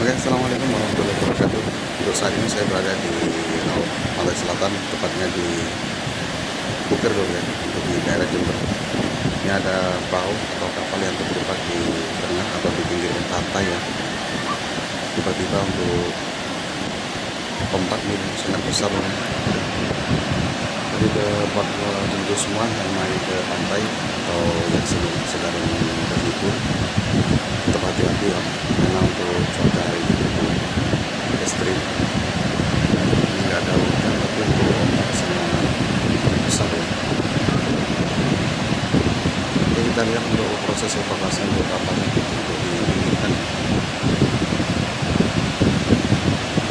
Oke, assalamualaikum warahmatullahi wabarakatuh. Untuk saat ini saya berada di Laut Pantai Selatan, tepatnya di Buker dulu ya, di daerah Jember. Ini ada perahu atau kapal yang terjebak di tengah atau di pinggir pantai ya. Tiba-tiba untuk ombak ini sangat besar ya. Jadi buat tentu semua yang main ke pantai atau yang sedang berlibur, tetap hati-hati ya, karena untuk cuaca hari ini cukup ekstrim. Ini nggak ada hujan tapi untuk ombak sangat besar ya. Oke, kita lihat untuk proses evakuasi untuk kapalnya untuk dipinggirkan ya.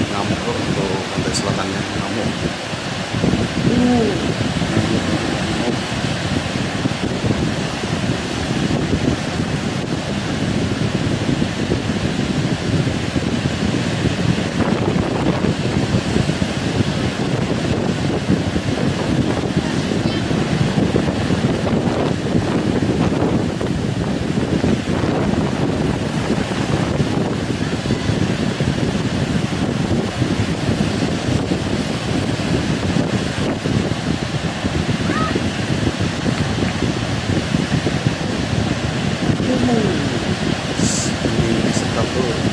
Ngamuk bro, untuk pantai selatannya ngamuk. Ini sedap bro.